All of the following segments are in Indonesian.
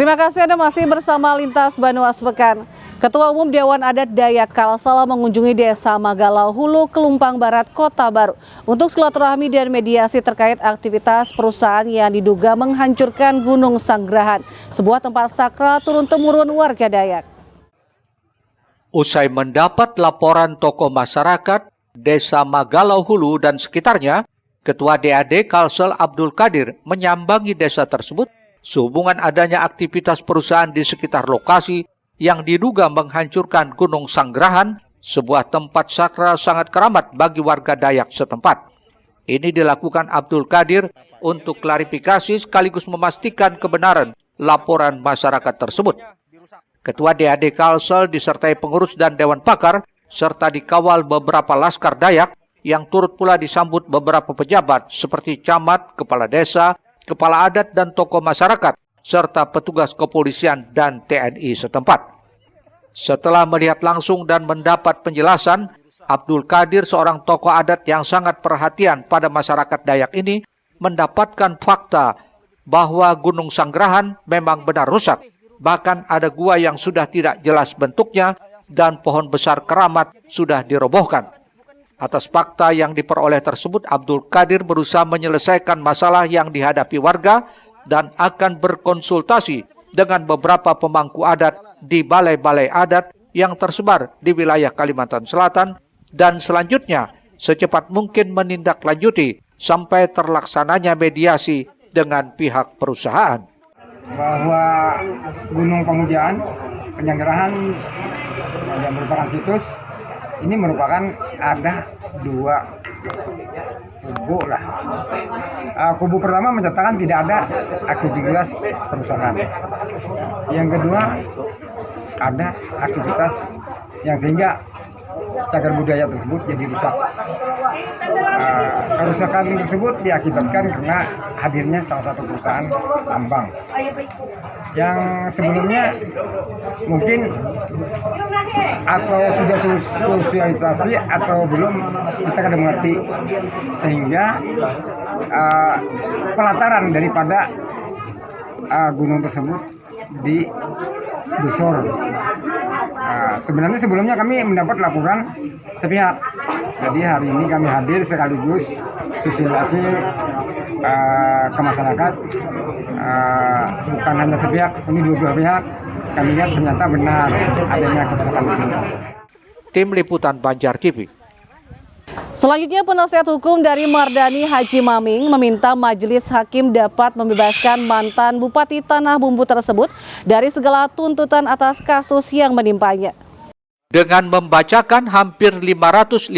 Terima kasih Anda masih bersama Lintas Banyumas Pekan. Ketua Umum Dewan Adat Dayak Kalsel mengunjungi Desa Magalau Hulu, Kelumpang Barat, Kota Baru untuk silaturahmi dan mediasi terkait aktivitas perusahaan yang diduga menghancurkan Gunung Sanggrahan, sebuah tempat sakral turun-temurun warga Dayak. Usai mendapat laporan tokoh masyarakat Desa Magalau Hulu dan sekitarnya, Ketua DAD Kalsel Abdul Qadir menyambangi desa tersebut sehubungan adanya aktivitas perusahaan di sekitar lokasi yang diduga menghancurkan Gunung Sanggrahan, sebuah tempat sakral sangat keramat bagi warga Dayak setempat. Ini dilakukan Abdul Qadir untuk klarifikasi sekaligus memastikan kebenaran laporan masyarakat tersebut. Ketua DAD Kalsel disertai pengurus dan dewan pakar serta dikawal beberapa laskar Dayak yang turut pula disambut beberapa pejabat seperti camat, kepala desa, kepala adat dan tokoh masyarakat, serta petugas kepolisian dan TNI setempat. Setelah melihat langsung dan mendapat penjelasan, Abdul Qadir, seorang tokoh adat yang sangat perhatian pada masyarakat Dayak ini, mendapatkan fakta bahwa Gunung Sanggrahan memang benar rusak. Bahkan ada gua yang sudah tidak jelas bentuknya dan pohon besar keramat sudah dirobohkan. Atas fakta yang diperoleh tersebut, Abdul Qadir berusaha menyelesaikan masalah yang dihadapi warga dan akan berkonsultasi dengan beberapa pemangku adat di balai-balai adat yang tersebar di wilayah Kalimantan Selatan dan selanjutnya secepat mungkin menindaklanjuti sampai terlaksananya mediasi dengan pihak perusahaan. Bahwa Gunung Pemujaan, Penyanggrahan yang merupakan situs, ini merupakan ada dua kubu lah. Kubu pertama menyatakan tidak ada aktivitas perusahaan. Yang kedua ada aktivitas yang sehingga cagar budaya tersebut jadi rusak. Kerusakan tersebut diakibatkan karena hadirnya salah satu perusahaan tambang yang sebelumnya mungkin atau sudah sosialisasi atau belum, kita kadang mengerti, sehingga pelataran daripada gunung tersebut digusur. Sebenarnya sebelumnya kami mendapat laporan sepihak, jadi hari ini kami hadir sekaligus sosialisasi ke masyarakat. Bukan hanya sepihak, ini dua belah pihak. Kami lihat ternyata benar adanya kerusakan ini. Tim Liputan Banjar TV. Selanjutnya, penasihat hukum dari Mardani Haji Maming meminta majelis hakim dapat membebaskan mantan Bupati Tanah Bumbu tersebut dari segala tuntutan atas kasus yang menimpanya. Dengan membacakan hampir 515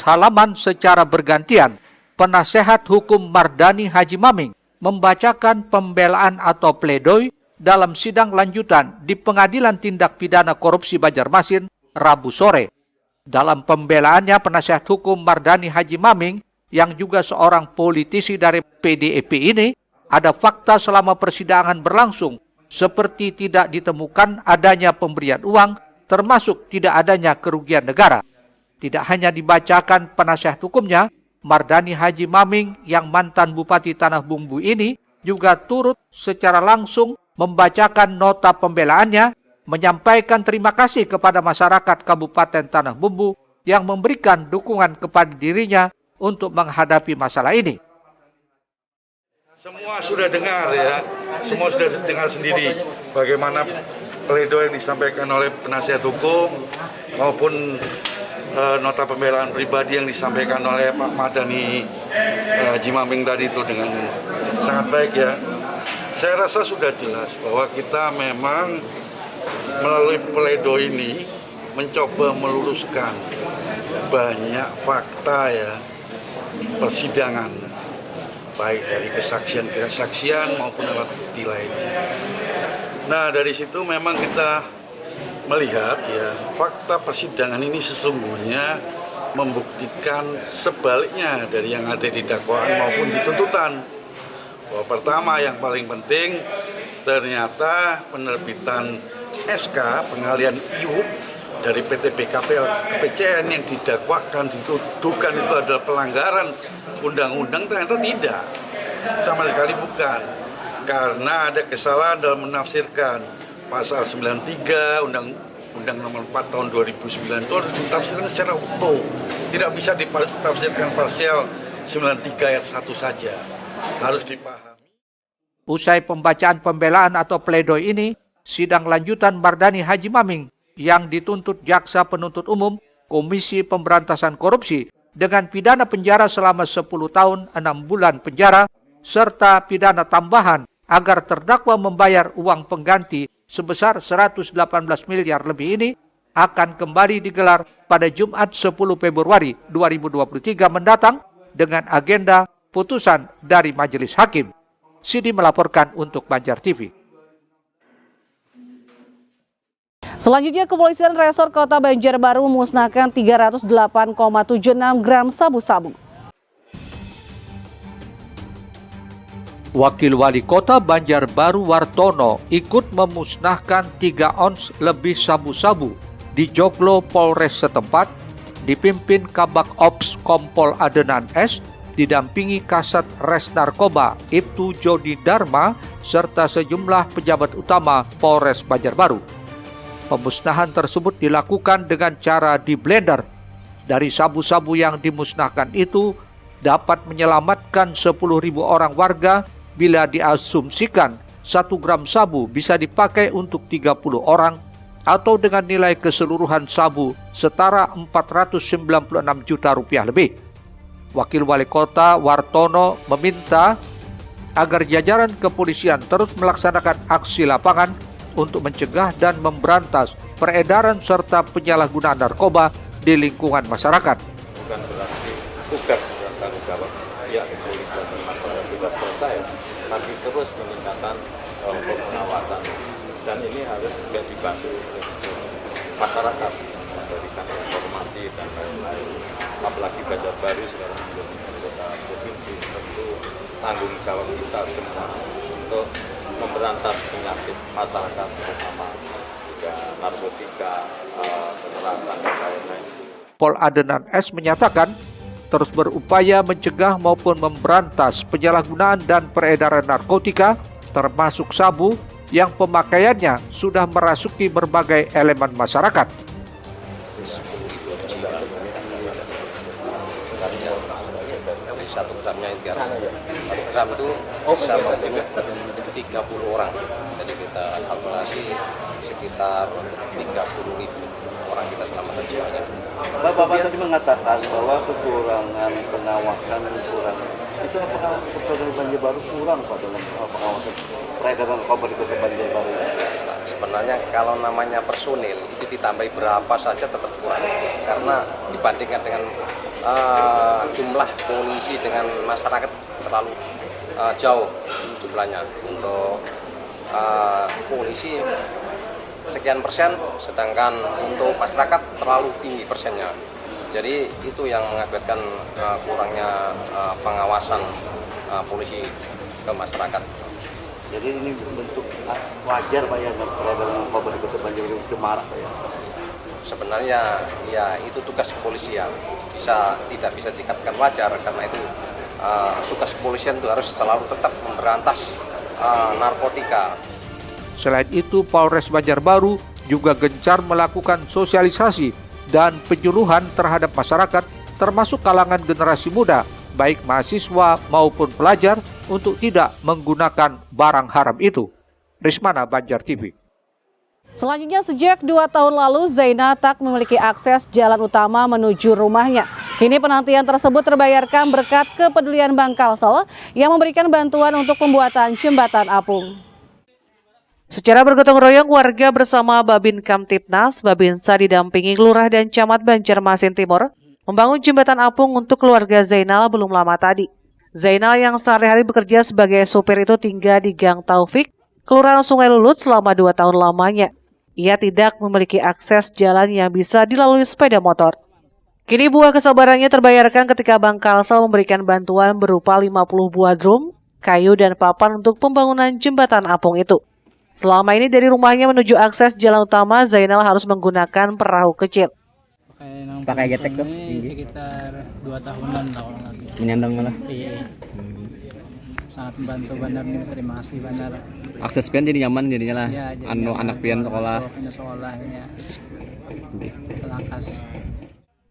halaman secara bergantian, penasihat hukum Mardani Haji Maming membacakan pembelaan atau pledoi dalam sidang lanjutan di Pengadilan Tindak Pidana Korupsi Banjarmasin Rabu sore. Dalam pembelaannya, penasihat hukum Mardani Haji Maming yang juga seorang politisi dari PDIP ini, ada fakta selama persidangan berlangsung seperti tidak ditemukan adanya pemberian uang, termasuk tidak adanya kerugian negara. Tidak hanya dibacakan penasihat hukumnya, Mardani Haji Maming yang mantan Bupati Tanah Bumbu ini juga turut secara langsung membacakan nota pembelaannya, menyampaikan terima kasih kepada masyarakat Kabupaten Tanah Bumbu yang memberikan dukungan kepada dirinya untuk menghadapi masalah ini. Semua sudah dengar ya, semua sudah dengar sendiri bagaimana pledoi yang disampaikan oleh penasihat hukum maupun nota pembelaan pribadi yang disampaikan oleh Pak Mardani Haji Maming tadi itu dengan sangat baik ya. Saya rasa sudah jelas bahwa kita memang melalui pledoi ini mencoba meluruskan banyak fakta ya persidangan, baik dari kesaksian maupun alat bukti lainnya. Nah, dari situ memang kita melihat ya fakta persidangan ini sesungguhnya membuktikan sebaliknya dari yang ada di dakwaan maupun di tuntutan. Bahwa pertama yang paling penting ternyata penerbitan SK pengalian IUP dari PT BKPL ke PCN yang didakwakan, dituduhkan itu adalah pelanggaran undang-undang, ternyata tidak, sama sekali bukan. karena ada kesalahan dalam menafsirkan pasal 93 Undang Nomor 4 Tahun 2009 itu harus ditafsirkan secara utuh. Tidak bisa ditafsirkan parsial 93 ayat 1 saja. Harus dipahami. Usai pembacaan pembelaan atau pledoi ini, sidang lanjutan Mardani Haji Maming yang dituntut Jaksa Penuntut Umum Komisi Pemberantasan Korupsi dengan pidana penjara selama 10 tahun 6 bulan penjara serta pidana tambahan agar terdakwa membayar uang pengganti sebesar 118 miliar lebih ini akan kembali digelar pada Jumat 10 Februari 2023 mendatang dengan agenda putusan dari Majelis Hakim. Sidi melaporkan untuk Banjar TV. Selanjutnya, Kepolisian Resor Kota Banjarbaru memusnahkan 308,76 gram sabu-sabu. Wakil Wali Kota Banjarbaru Wartono ikut memusnahkan 3 ons lebih sabu-sabu di Joglo Polres setempat, dipimpin Kabak Ops Kompol Adenan S, didampingi Kasat Res Narkoba Ibtu Jodi Dharma, serta sejumlah pejabat utama Polres Banjarbaru. Pemusnahan tersebut dilakukan dengan cara di blender. Dari sabu-sabu yang dimusnahkan itu dapat menyelamatkan 10.000 orang warga bila diasumsikan 1 gram sabu bisa dipakai untuk 30 orang atau dengan nilai keseluruhan sabu setara 496 juta rupiah lebih. Wakil Wali Kota Wartono meminta agar jajaran kepolisian terus melaksanakan aksi lapangan untuk mencegah dan memberantas peredaran serta penyalahgunaan narkoba di lingkungan masyarakat. Bukan berarti tugas dan tanggung jawab pihak kepolisian dan masyarakat sudah selesai, tapi terus meningkatkan untuk pengawasan. Dan ini harus juga dibantu oleh masyarakat, memberikan informasi dan lain-lain. Apalagi Banjarbaru sekarang menjadi kota provinsi, tentu tanggung jawab kita semua untuk memberantas penyakit masyarakat, terutama juga narkotika, kekerasan, dan lain-lain. Pol Adenan S menyatakan terus berupaya mencegah maupun memberantas penyalahgunaan dan peredaran narkotika, termasuk sabu yang pemakaiannya sudah merasuki berbagai elemen masyarakat. Satu gramnya 1 gram itu bisa membunuh 30 orang. Jadi kita kalkulasi sekitar 30.000 orang kita selamatkan jiwanya. Bapak tadi mengatakan bahwa kekurangan pengawasan kurang. Itu apakah Kota Banjarbaru kurang Pak dalam pengawasan peredaran narkoba di Kota Banjarbaru? Nah, sebenarnya kalau namanya personil itu ditambahi berapa saja tetap kurang. Karena dibandingkan dengan jumlah polisi dengan masyarakat terlalu jauh jumlahnya. Untuk polisi sekian persen, sedangkan untuk masyarakat terlalu tinggi persennya. Jadi itu yang mengakibatkan kurangnya pengawasan polisi ke masyarakat. Jadi ini bentuk wajar Pak ya peredaran narkoba di Kota Banjarbaru itu marak Pak ya? Sebenarnya ya itu tugas kepolisian, tidak bisa dikatakan wajar karena itu tugas kepolisian itu harus selalu tetap memberantas narkotika. Selain itu, Polres Banjarbaru juga gencar melakukan sosialisasi dan penyuluhan terhadap masyarakat, termasuk kalangan generasi muda, baik mahasiswa maupun pelajar, untuk tidak menggunakan barang haram itu. Rismana, Banjar TV. Selanjutnya, sejak 2 tahun lalu, Zainal tak memiliki akses jalan utama menuju rumahnya. Kini penantian tersebut terbayarkan berkat kepedulian Bank Kalsel yang memberikan bantuan untuk pembuatan jembatan apung. Secara bergotong royong, warga bersama Babin Kamtipnas, Babinsa didampingi Lurah dan Camat Banjarmasin Timur membangun jembatan apung untuk keluarga Zainal belum lama tadi. Zainal yang sehari-hari bekerja sebagai sopir itu tinggal di Gang Taufik, Kelurahan Sungai Lulut selama 2 tahun lamanya. Ia tidak memiliki akses jalan yang bisa dilalui sepeda motor. Kini buah kesabarannya terbayarkan ketika Bank Kalsel memberikan bantuan berupa 50 buah drum, kayu, dan papan untuk pembangunan jembatan apung itu. Selama ini dari rumahnya menuju akses jalan utama, Zainal harus menggunakan perahu kecil. Pakai getek tuh sekitar 2 tahunan lah orang lagi. Menyandang malah. Iya. sangat membantu benar nih, terima kasih benar. Akses pian jadi nyaman jadinya lah. Ya, jadi Anu anak pian sekolah. Sekolahnya. Langkas.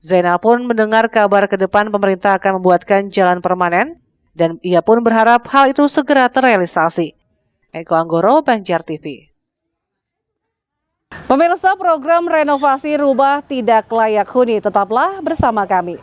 Zainal pun mendengar kabar ke depan pemerintah akan membuatkan jalan permanen dan ia pun berharap hal itu segera terrealisasi. Eko Anggoro, Banjar TV. Pemirsa, program renovasi rumah tidak layak huni, tetaplah bersama kami.